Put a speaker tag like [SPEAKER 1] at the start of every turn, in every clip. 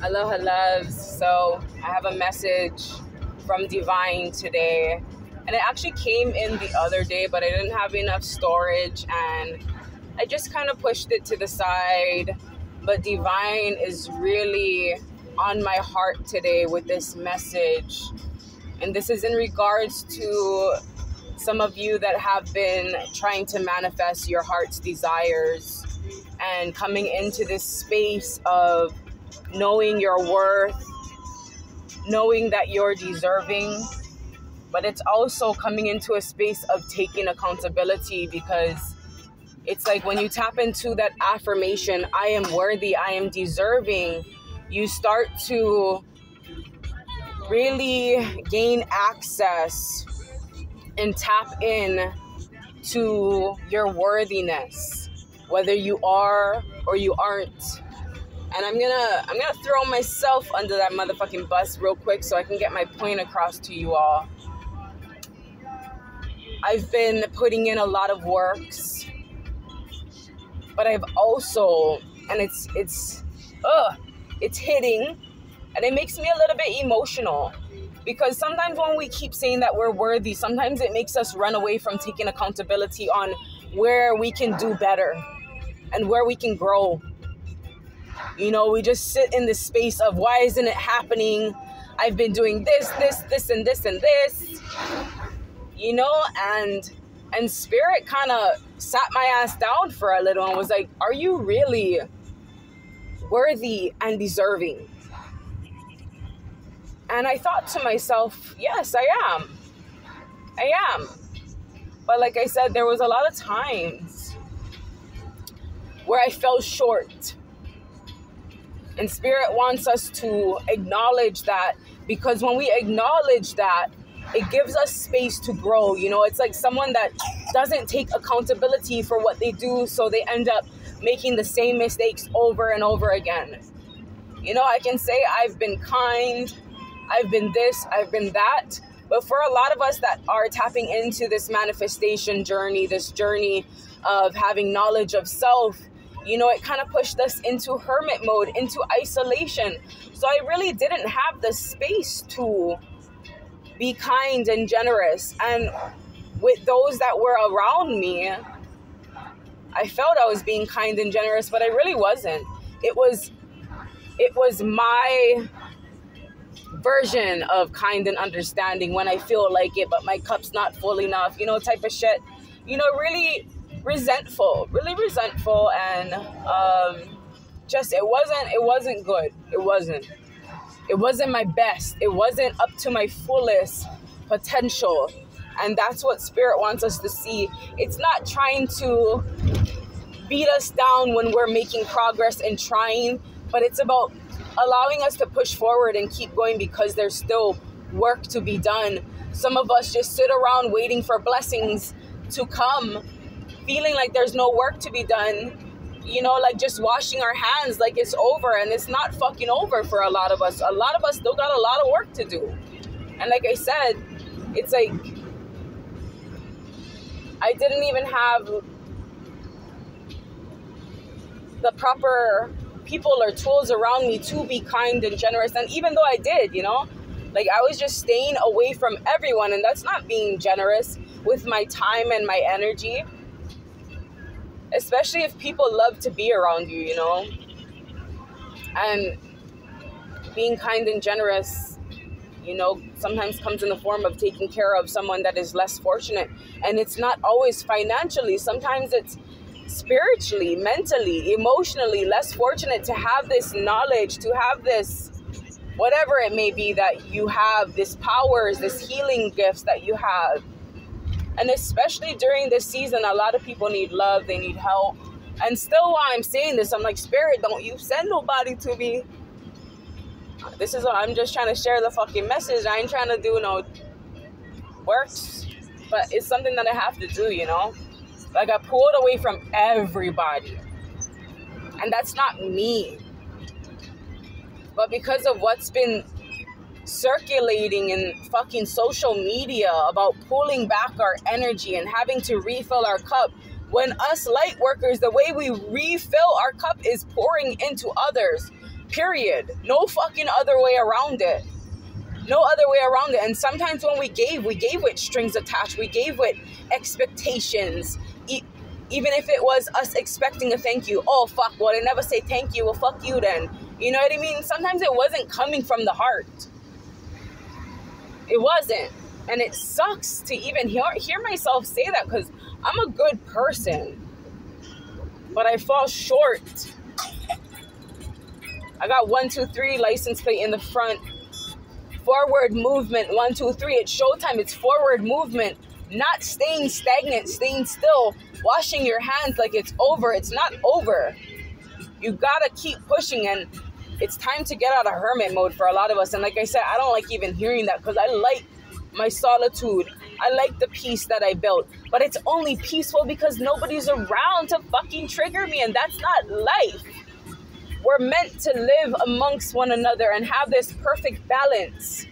[SPEAKER 1] Aloha loves. So I have a message from Divine today, and it actually came in the other day, but I didn't have enough storage and I just kind of pushed it to the side. But Divine is really on my heart today with this message, and this is in regards to some of you that have been trying to manifest your heart's desires and coming into this space of knowing your worth, knowing that you're deserving, but it's also coming into a space of taking accountability, because it's like when you tap into that affirmation, I am worthy, I am deserving, you start to really gain access and tap in to your worthiness, whether you are or you aren't. And I'm gonna throw myself under that motherfucking bus real quick so I can get my point across to you all. I've been putting in a lot of works, but I've also, and it's hitting, and it makes me a little bit emotional, because sometimes when we keep saying that we're worthy, sometimes it makes us run away from taking accountability on where we can do better and where we can grow. You know, we just sit in this space of, why isn't it happening? I've been doing this, and this, you know, and Spirit kind of sat my ass down for a little and was like, are you really worthy and deserving? And I thought to myself, yes, I am. But like I said, there was a lot of times where I fell short. And Spirit wants us to acknowledge that, because when we acknowledge that, it gives us space to grow. You know, it's like someone that doesn't take accountability for what they do, so they end up making the same mistakes over and over again. You know, I can say I've been kind, I've been this, I've been that, but for a lot of us that are tapping into this manifestation journey, this journey of having knowledge of self, you know, it kind of pushed us into hermit mode, into isolation. So I really didn't have the space to be kind and generous. And with those that were around me, I felt I was being kind and generous, but I really wasn't. It was my version of kind and understanding when I feel like it, but my cup's not full enough, you know, type of shit. You know, really resentful, and just it wasn't good. It wasn't my best. It wasn't up to my fullest potential. And that's what Spirit wants us to see. It's not trying to beat us down when we're making progress and trying, but it's about allowing us to push forward and keep going, because there's still work to be done. Some of us just sit around waiting for blessings to come, feeling like there's no work to be done, you know, like just washing our hands like it's over, and it's not fucking over for a lot of us. A lot of us still got a lot of work to do. And like I said, it's like I didn't even have the proper people or tools around me to be kind and generous. And even though I did, you know, like I was just staying away from everyone, and that's not being generous with my time and my energy. Especially if people love to be around you, you know. And being kind and generous, you know, sometimes comes in the form of taking care of someone that is less fortunate. And it's not always financially. Sometimes it's spiritually, mentally, emotionally less fortunate to have this knowledge, to have this, whatever it may be that you have, this powers, this healing gifts that you have. And especially during this season, a lot of people need love, they need help. And still, while I'm saying this, I'm like, Spirit, don't you send nobody to me. I'm just trying to share the fucking message. I ain't trying to do no works, but it's something that I have to do, you know. Like, I pulled away from everybody, and that's not me. But because of what's been circulating in fucking social media about pulling back our energy and having to refill our cup, when us light workers, the way we refill our cup is pouring into others. Period. No fucking other way around it. No other way around it. And sometimes when we gave with strings attached. We gave with expectations. Even if it was us expecting a thank you. Oh, fuck, well, they never say thank you. Well, fuck you then. You know what I mean? Sometimes it wasn't coming from the heart. It wasn't. And it sucks to even hear myself say that, because I'm a good person. But I fall short. I got 1, 2, 3 license plate in the front. Forward movement, 1, 2, 3. It's showtime. It's forward movement. Not staying stagnant, staying still, washing your hands like it's over. It's not over. You gotta keep pushing, and it's time to get out of hermit mode for a lot of us. And like I said, I don't like even hearing that, because I like my solitude. I like the peace that I built. But it's only peaceful because nobody's around to fucking trigger me, and that's not life. We're meant to live amongst one another and have this perfect balance.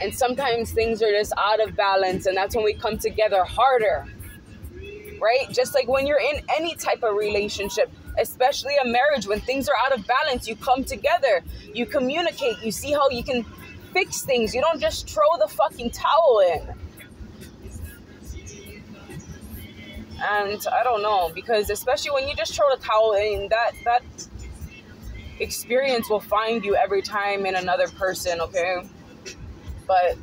[SPEAKER 1] And sometimes things are just out of balance, and that's when we come together harder, right? Just like when you're in any type of relationship, especially a marriage, when things are out of balance, you come together, you communicate, you see how you can fix things. You don't just throw the fucking towel in. And I don't know, because especially when you just throw the towel in, that experience will find you every time in another person, okay? But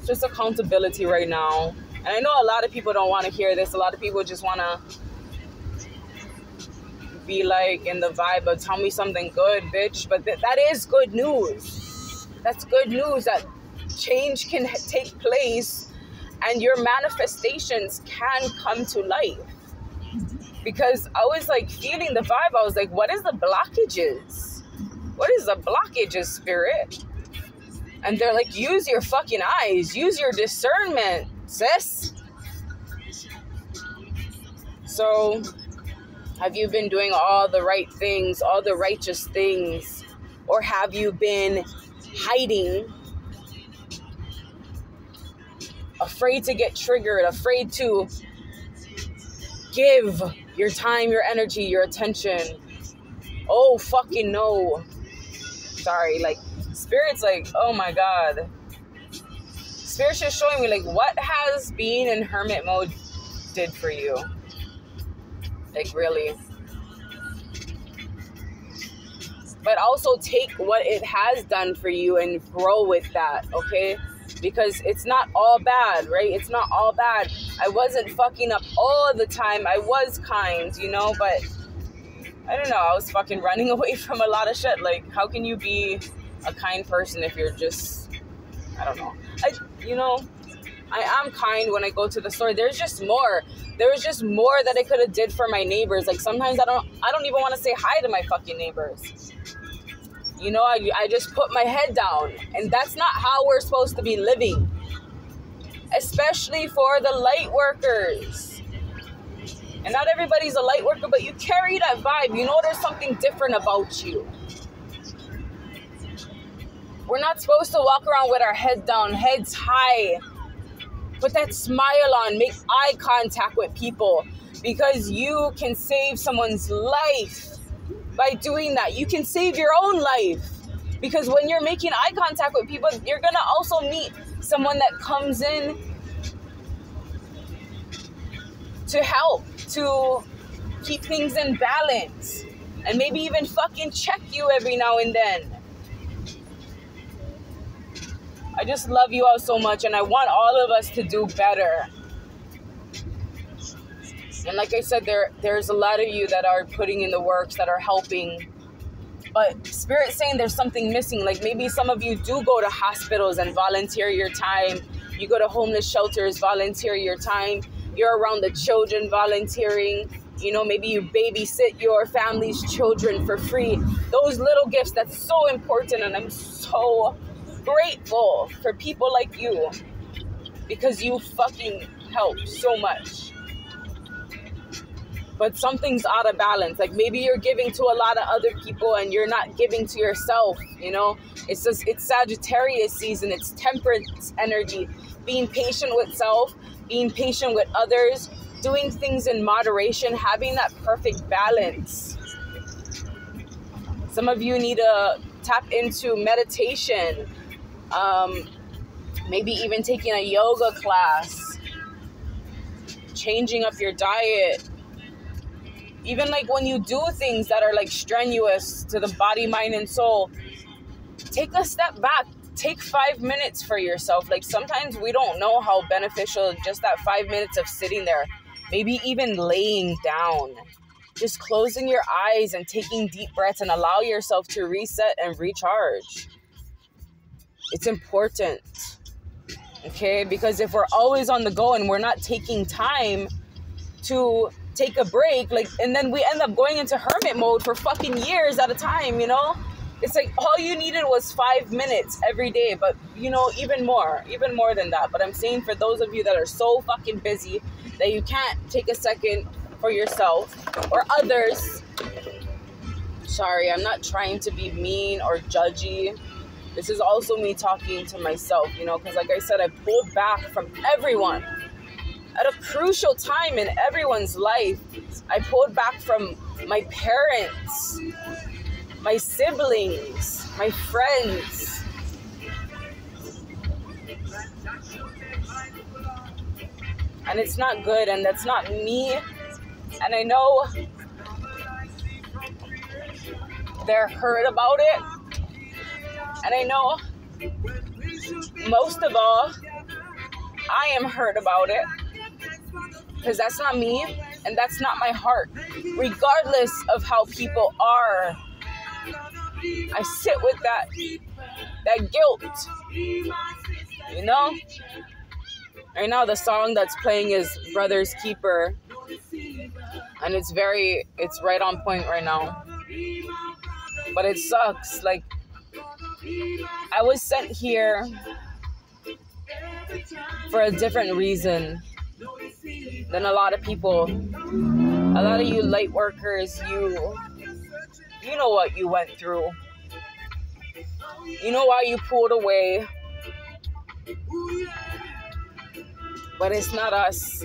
[SPEAKER 1] just accountability right now. And I know a lot of people don't want to hear this. A lot of people just want to be like in the vibe of tell me something good, bitch. But that is good news. That's good news that change can take place and your manifestations can come to life. Because I was like feeling the vibe. I was like, what is the blockages? What is the blockages, spirit? And they're like, use your fucking eyes. Use your discernment, sis. So, have you been doing all the right things, all the righteous things? Or have you been hiding? Afraid to get triggered, afraid to give your time, your energy, your attention. Oh, fucking no. Sorry, like, Spirit's like, oh my God. Spirit's just showing me, like, what has being in hermit mode did for you? Like, really. But also take what it has done for you and grow with that, okay? Because it's not all bad, right? It's not all bad. I wasn't fucking up all the time. I was kind, you know, but I don't know. I was fucking running away from a lot of shit. Like, how can you be a kind person if you're just, I don't know. I am kind when I go to the store. There's just more. There was just more that I could have did for my neighbors. Like, sometimes I don't even want to say hi to my fucking neighbors. You know, I just put my head down. And that's not how we're supposed to be living. Especially for the light workers. And not everybody's a light worker, but you carry that vibe. You know there's something different about you. We're not supposed to walk around with our heads down, heads high. Put that smile on. Make eye contact with people. Because you can save someone's life. By doing that, you can save your own life. Because when you're making eye contact with people, you're going to also meet someone that comes in to help, to keep things in balance. And maybe even fucking check you every now and then. I just love you all so much, and I want all of us to do better. And like I said, there's a lot of you that are putting in the works, that are helping. But Spirit's saying there's something missing. Like, maybe some of you do go to hospitals and volunteer your time. You go to homeless shelters, volunteer your time. You're around the children volunteering. You know, maybe you babysit your family's children for free. Those little gifts, that's so important. And I'm so grateful for people like you. Because you fucking help so much. But something's out of balance. Like, maybe you're giving to a lot of other people and you're not giving to yourself, you know? It's just, it's Sagittarius season. It's temperance energy. Being patient with self, being patient with others, doing things in moderation, having that perfect balance. Some of you need to tap into meditation. Maybe even taking a yoga class. Changing up your diet. Even like when you do things that are like strenuous to the body, mind, and soul, take a step back. Take 5 minutes for yourself. Like sometimes we don't know how beneficial just that 5 minutes of sitting there, maybe even laying down, just closing your eyes and taking deep breaths and allow yourself to reset and recharge. It's important, okay? Because if we're always on the go and we're not taking time to take a break, like, and then we end up going into hermit mode for fucking years at a time, you know? It's like all you needed was 5 minutes every day, but you know, even more than that. But I'm saying for those of you that are so fucking busy that you can't take a second for yourself or others. Sorry, I'm not trying to be mean or judgy. This is also me talking to myself, you know, because like I said, I pulled back from everyone at a crucial time in everyone's life. I pulled back from my parents, my siblings, my friends. And it's not good, and that's not me. And I know they're hurt about it. And I know most of all, I am hurt about it. Because that's not me, and that's not my heart. Regardless of how people are, I sit with that guilt, you know? Right now the song that's playing is Brother's Keeper, and it's right on point right now. But it sucks. Like, I was sent here for a different reason than a lot of people. A lot of you light workers, you know what you went through. You know why you pulled away. But it's not us.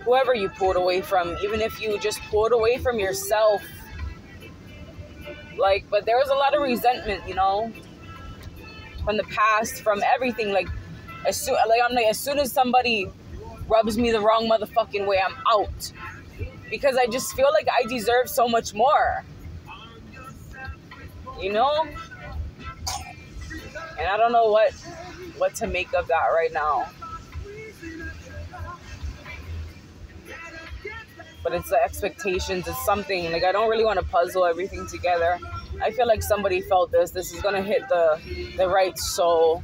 [SPEAKER 1] Whoever you pulled away from, even if you just pulled away from yourself. Like, but there was a lot of resentment, you know, from the past, from everything. Like, as soon as somebody rubs me the wrong motherfucking way, I'm out. Because I just feel like I deserve so much more. You know? And I don't know what to make of that right now. But it's the expectations. It's something. Like, I don't really want to puzzle everything together. I feel like somebody felt this. This is going to hit the right soul.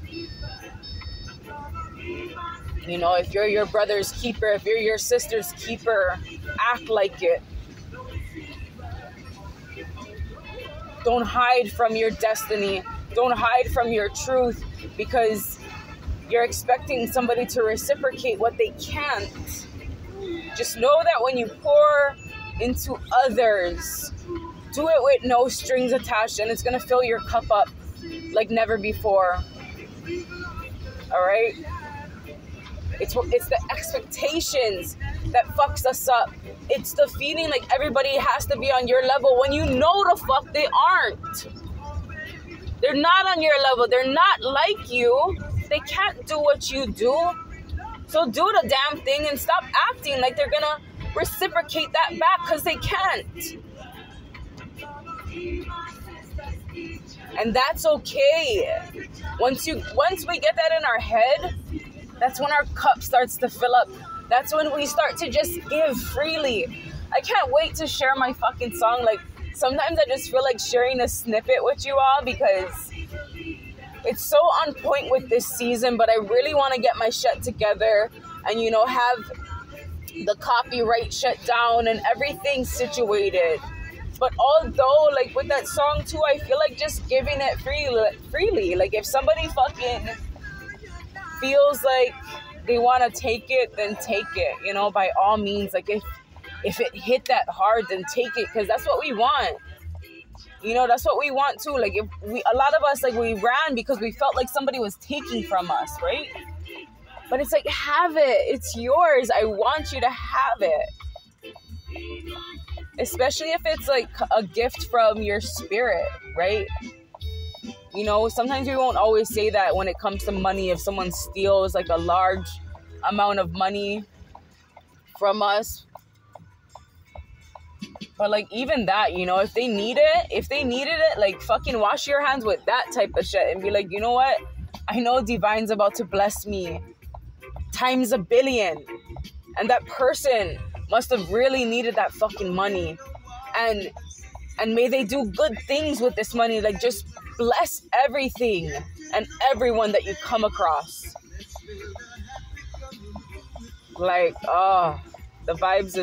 [SPEAKER 1] You know, if you're your brother's keeper, if you're your sister's keeper, act like it. Don't hide from your destiny. Don't hide from your truth because you're expecting somebody to reciprocate what they can't. Just know that when you pour into others, do it with no strings attached, and it's going to fill your cup up like never before. All right? It's the expectations that fucks us up. It's the feeling like everybody has to be on your level when you know the fuck they aren't. They're not on your level. They're not like you. They can't do what you do. So do the damn thing and stop acting like they're gonna reciprocate that back, because they can't. And that's okay. Once we get that in our head, that's when our cup starts to fill up. That's when we start to just give freely. I can't wait to share my fucking song. Like, sometimes I just feel like sharing a snippet with you all because it's so on point with this season, but I really want to get my shit together and, you know, have the copyright shut down and everything situated. But although, like, with that song too, I feel like just giving it freely. Like, if somebody fucking feels like they want to take it, then take it, you know, by all means. Like, if it hit that hard, then take it, because that's what we want. You know, that's what we want too. Like, a lot of us, like, we ran because we felt like somebody was taking from us, right? But it's like, have it. It's yours. I want you to have it. especially if it's like a gift from your spirit, right? You know, sometimes we won't always say that when it comes to money. If someone steals like a large amount of money from us, but like even that, you know, if they needed it, like fucking wash your hands with that type of shit and be like, you know what? I know Divine's about to bless me times a billion, and that person must have really needed that fucking money, and may they do good things with this money. Like, just bless everything and everyone that you come across. Like, the vibes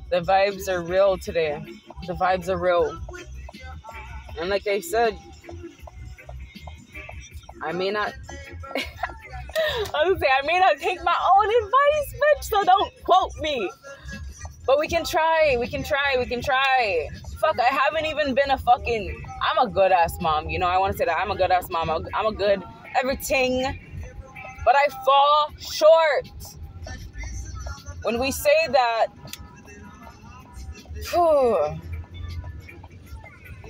[SPEAKER 1] the vibes are real today. The vibes are real. And like I said, I may not I may not take my own advice, bitch, so don't quote me. But we can try. Fuck, I haven't even been I'm a good ass mom. You know, I want to say that I'm a good ass mom. I'm a good everything. But I fall short. When we say that,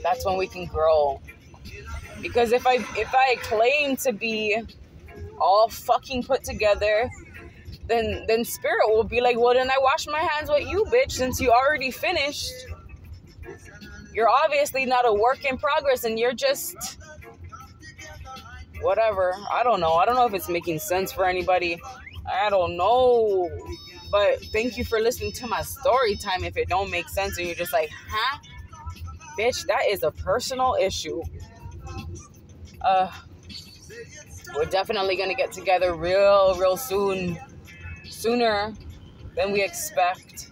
[SPEAKER 1] that's when we can grow. Because if I claim to be all fucking put together, then spirit will be like, well, then I wash my hands with you, bitch, since you already finished. You're obviously not a work in progress, and you're just whatever. I don't know if it's making sense for anybody. I don't know. But thank you for listening to my story time. If it don't make sense and you're just like, huh? Bitch, that is a personal issue. We're definitely going to get together real soon. Sooner than we expect.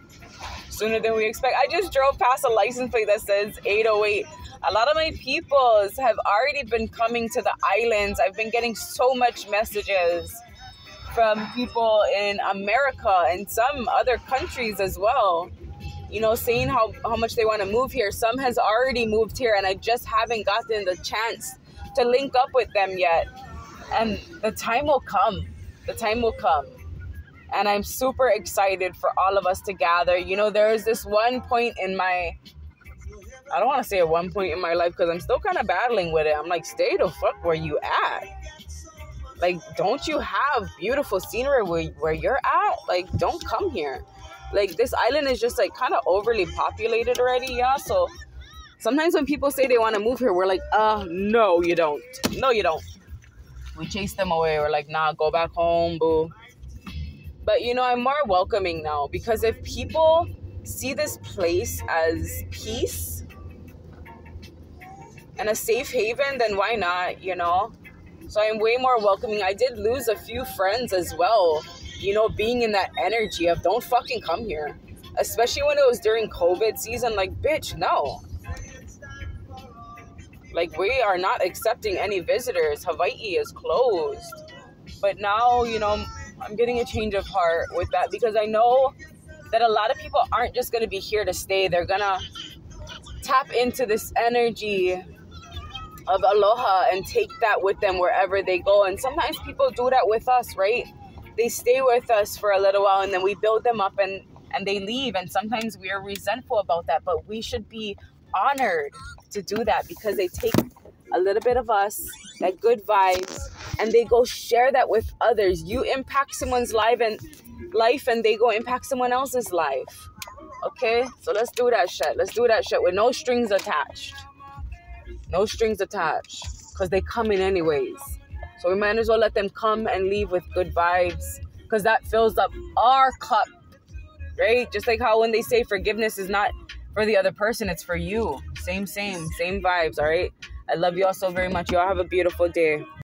[SPEAKER 1] I just drove past a license plate that says 808. A lot of my peoples have already been coming to the islands. I've been getting so much messages from people in America and some other countries as well, you know, saying how much they want to move here. Some has already moved here, and I just haven't gotten the chance to link up with them yet. And the time will come. And I'm super excited for all of us to gather. You know, there is this one point in I don't want to say at one point in my life, because I'm still kind of battling with it. I'm like, stay the fuck where you at. Like, don't you have beautiful scenery where you're at? Like, don't come here. Like, this island is just, like, kind of overly populated already, yeah? So, sometimes when people say they want to move here, we're like, no, you don't. No, you don't. We chase them away. We're like, nah, go back home, boo. But, you know, I'm more welcoming now. Because if people see this place as peace and a safe haven, then why not, you know? So I'm way more welcoming. I did lose a few friends as well, you know, being in that energy of don't fucking come here. Especially when it was during COVID season. Like, bitch, no. Like, we are not accepting any visitors. Hawaii is closed. But now, you know, I'm getting a change of heart with that, because I know that a lot of people aren't just going to be here to stay. They're going to tap into this energy of aloha and take that with them wherever they go. And sometimes people do that with us, right? They stay with us for a little while, and then we build them up and they leave. And sometimes we are resentful about that, but we should be honored to do that, because they take a little bit of us, that good vibes, and they go share that with others. You impact someone's life and they go impact someone else's life. Okay? So let's do that shit. With no strings attached. Because they come in anyways. So we might as well let them come and leave with good vibes, because that fills up our cup, right? Just like how when they say forgiveness is not for the other person, it's for you. Same vibes, all right? I love you all so very much. Y'all have a beautiful day.